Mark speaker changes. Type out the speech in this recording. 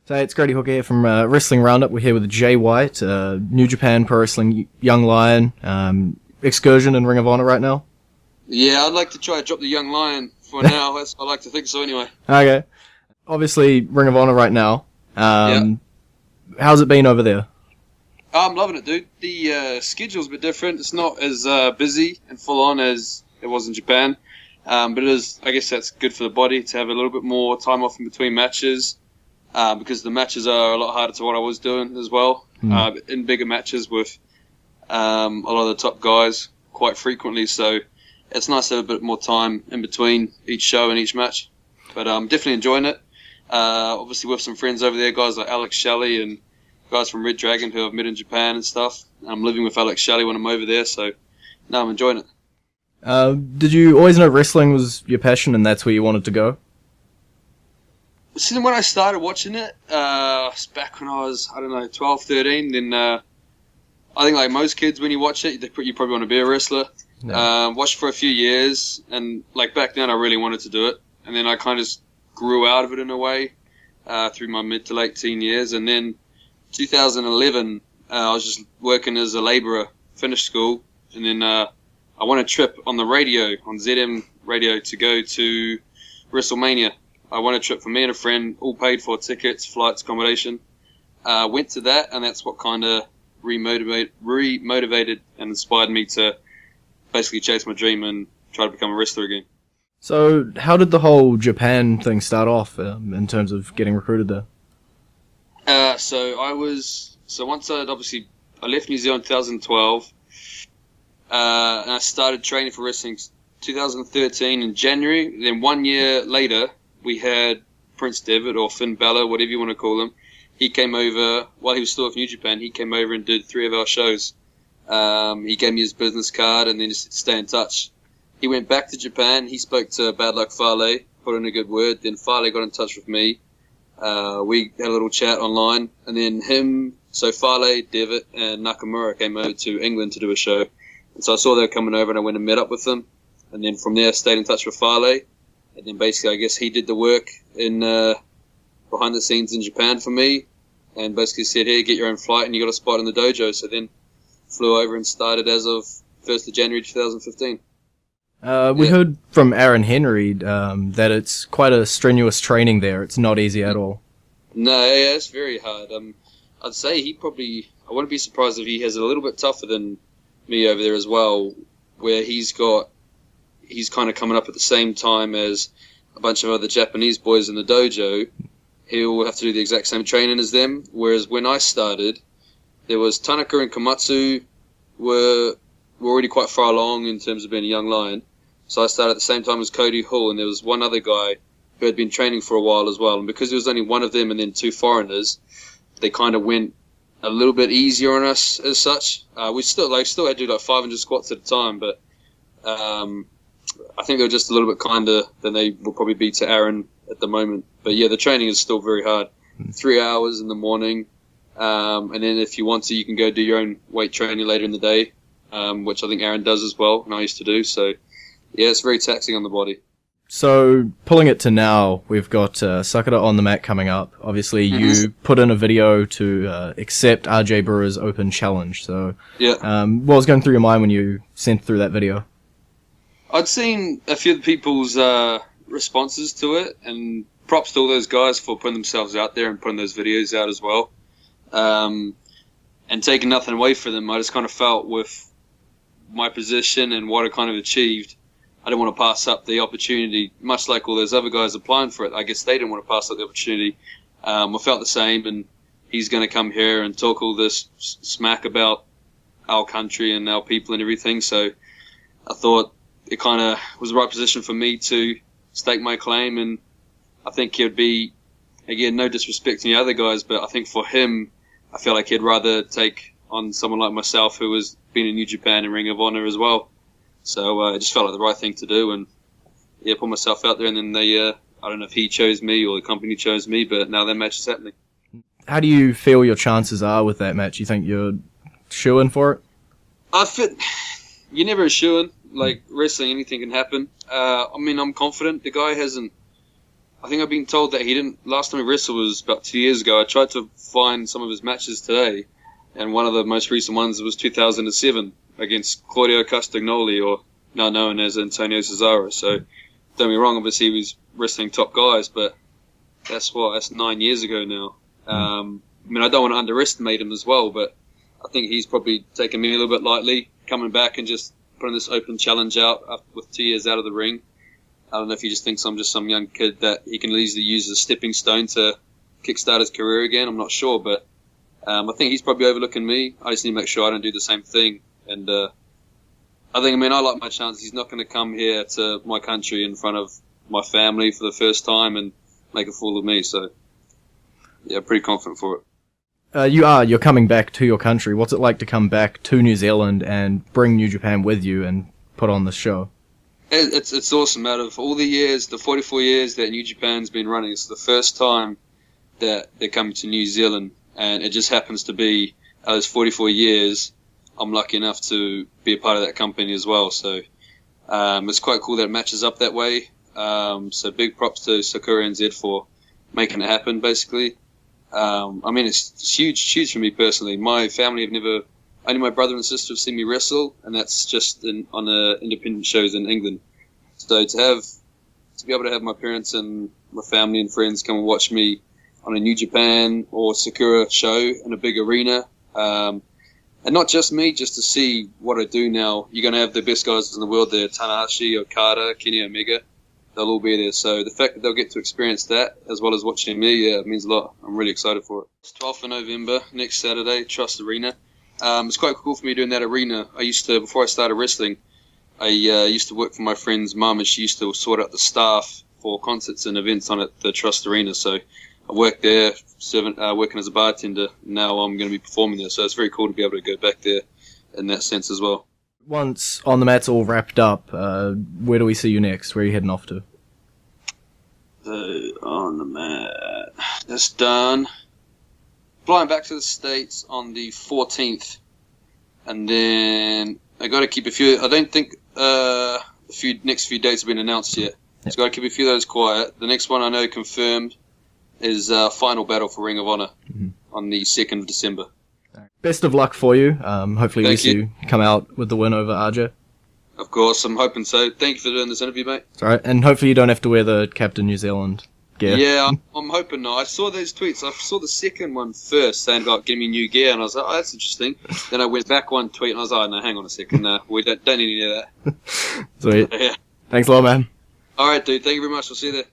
Speaker 1: So it's Grady Hooker here from Wrestling Roundup. We're here with Jay White, New Japan Pro Wrestling Young Lion, excursion in Ring of Honor right now.
Speaker 2: Yeah, I'd like to try to drop the Young Lion for now. I like to think so anyway.
Speaker 1: Okay. Obviously, Ring of Honor right now.
Speaker 2: Yeah.
Speaker 1: How's it been over there?
Speaker 2: I'm loving it, dude. The schedule's a bit different. It's not as busy and full on as it was in Japan. But it is, I guess that's good for the body to have a little bit more time off in between matches. Because the matches are a lot harder to what I was doing as well. In bigger matches with a lot of the top guys quite frequently. So it's nice to have a bit more time in between each show and each match. But I'm definitely enjoying it. Obviously with some friends over there, guys like Alex Shelley and guys from Red Dragon who I've met in Japan and stuff. I'm living with Alex Shelley when I'm over there, so no, I'm enjoying it.
Speaker 1: Did you always know wrestling was your passion and that's where you wanted to go?
Speaker 2: Since when I started watching it, back when I was, 12, 13, then I think like most kids when you watch it, you probably want to be a wrestler.
Speaker 1: No.
Speaker 2: Watched for a few years, and like back then I really wanted to do it, and then I kind of grew out of it in a way through my mid to late teen years, and then 2011 I was just working as a labourer, finished school, and then I won a trip on the radio, on ZM radio, to go to WrestleMania. I won a trip for me and a friend, all paid for, tickets, flights, accommodation. Went to that, and that's what kind of remotivated and inspired me to basically chase my dream and try to become a wrestler again.
Speaker 1: So how did the whole Japan thing start off in terms of getting recruited there?
Speaker 2: So once I left New Zealand in 2012, and I started training for wrestling 2013 in January. Then 1 year later, we had Prince Devitt, or Finn Balor, whatever you want to call him. He came over, while he was still with New Japan, he came over and did 3 of our shows. He gave me his business card and then just stay in touch. He went back to Japan, he spoke to Bad Luck Fale, put in a good word, then Fale got in touch with me. We had a little chat online, and then Fale, Devitt, and Nakamura came over to England to do a show. And so I saw they were coming over and I went and met up with them. And then from there I stayed in touch with Fale. And then basically, I guess he did the work in behind the scenes in Japan for me, and basically said, "Here, get your own flight, and you got a spot in the dojo." So then, flew over and started as of 1st of January 2015.
Speaker 1: We heard from Aaron Henry that it's quite a strenuous training there. It's not easy at all.
Speaker 2: No, yeah, it's very hard. I'd say I wouldn't be surprised if he has it a little bit tougher than me over there as well, where he's kind of coming up at the same time as a bunch of other Japanese boys in the dojo. He'll have to do the exact same training as them. Whereas when I started, there was Tanaka and Komatsu were already quite far along in terms of being a young lion. So I started at the same time as Cody Hall, and there was one other guy who had been training for a while as well. And because there was only one of them and then 2 foreigners, they kind of went a little bit easier on us as such. We still had to do like 500 squats at a time, but I think they were just a little bit kinder than they will probably be to Aaron at the moment. But yeah, the training is still very hard. 3 hours in the morning, and then if you want to, you can go do your own weight training later in the day, which I think Aaron does as well, and I used to do. So yeah, it's very taxing on the body.
Speaker 1: So pulling it to now, we've got Sakura On The Mat coming up. Obviously, you put in a video to accept RJ Burrows' open challenge. So
Speaker 2: yeah,
Speaker 1: what was going through your mind when you sent through that video?
Speaker 2: I'd seen a few of the people's responses to it, and props to all those guys for putting themselves out there and putting those videos out as well. And taking nothing away from them, I just kind of felt with my position and what I kind of achieved, I didn't want to pass up the opportunity, much like all those other guys applying for it. I guess they didn't want to pass up the opportunity. I felt the same, and he's going to come here and talk all this smack about our country and our people and everything. So I thought it kind of was the right position for me to stake my claim, and I think it would be, again, no disrespect to the other guys, but I think for him, I feel like he'd rather take on someone like myself who has been in New Japan and Ring of Honor as well. So it just felt like the right thing to do, and yeah, put myself out there, and then they, I don't know if he chose me or the company chose me, but now that match is happening.
Speaker 1: How do you feel your chances are with that match? You think you're shoo-in for it?
Speaker 2: You're never a shoo-in. Like, wrestling, anything can happen. I mean, I'm confident. The guy hasn't I think I've been told that he didn't. Last time he wrestled was about 2 years ago. I tried to find some of his matches today, and one of the most recent ones was 2007 against Claudio Castagnoli, or now known as Antonio Cesaro. So, don't get me wrong, obviously he was wrestling top guys, but that's 9 years ago now. I mean, I don't want to underestimate him as well, but I think he's probably taken me a little bit lightly, coming back and just putting this open challenge out with 2 years out of the ring. I don't know if he just thinks I'm just some young kid that he can easily use as a stepping stone to kickstart his career again. I'm not sure, but I think he's probably overlooking me. I just need to make sure I don't do the same thing. And I like my chances. He's not going to come here to my country in front of my family for the first time and make a fool of me. So, yeah, pretty confident for it.
Speaker 1: You're coming back to your country. What's it like to come back to New Zealand and bring New Japan with you and put on this show?
Speaker 2: It's awesome. Out of all the years, the 44 years that New Japan's been running, it's the first time that they're coming to New Zealand, and it just happens to be out of those 44 years, I'm lucky enough to be a part of that company as well. So it's quite cool that it matches up that way. So big props to Sakura NZ for making it happen, basically. It's huge for me personally. My family have only my brother and sister have seen me wrestle, and that's just on the independent shows in England. So to be able to have my parents and my family and friends come and watch me on a New Japan or Sakura show in a big arena, and not just me, just to see what I do now. You're going to have the best guys in the world there: Tanahashi, Okada, Kenny Omega. They'll all be there. So the fact that they'll get to experience that as well as watching me, it means a lot. I'm really excited for it. It's 12th of November, next Saturday, Trust Arena. It's quite cool for me doing that arena. Before I started wrestling, I used to work for my friend's mum, and she used to sort out the staff for concerts and events on at the Trust Arena. So I worked there, working as a bartender. Now I'm going to be performing there. So it's very cool to be able to go back there in that sense as well.
Speaker 1: Once On The Mat's all wrapped up, where do we see you next? Where are you heading off to?
Speaker 2: On The Mat. That's done. Flying back to the States on the 14th, and then I got to keep a few. I don't think next few dates have been announced yet. So got to keep a few of those quiet. The next one I know confirmed is Final Battle for Ring of Honor on the 2nd of December.
Speaker 1: Best of luck for you. Hopefully we see you come out with the win over RJ.
Speaker 2: Of course, I'm hoping so. Thank you for doing this interview, mate.
Speaker 1: It's alright, and hopefully you don't have to wear the Captain New Zealand gear.
Speaker 2: Yeah, I'm hoping not. I saw those tweets. I saw the second one first saying about getting me new gear, and I was like, oh, that's interesting. Then I went back one tweet, and I was like, no, hang on a second. We don't need any of that.
Speaker 1: Sweet.
Speaker 2: Yeah.
Speaker 1: Thanks a lot, man.
Speaker 2: All right, dude. Thank you very much. I'll see you there.